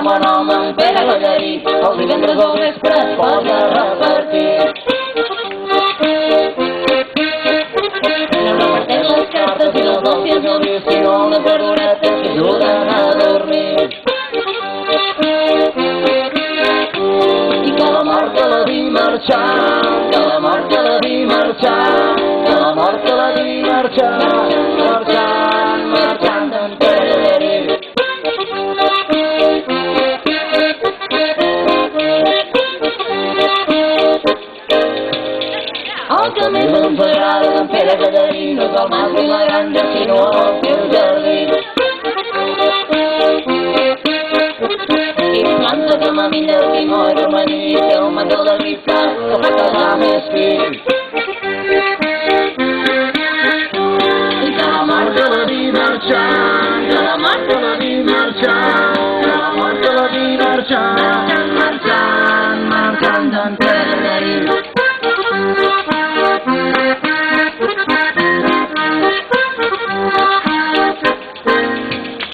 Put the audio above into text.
bon home en Pere Ballarí, els divendres al vespre es posa a repartir. Reparteix les cartes i les òcies al whisky o les verduretes que ajuden a dormir. I que la mort te la di marxant, que la mort te la di marxant, que la mort te la di marxant, marxant, marxant d'en Pere Ballarí. El que més ens agrada d'en Pere Ballarí no és el mas ni la granja, sinó el seu jardí. I planta camamilla, timó i romaní, té un mandó de gripta que fa quedar més fi. I que la mort te la di marxant, que la mort te la di marxant, que la mort te la di marxant, marxant, marxant, marxant d'en Pere Ballarí.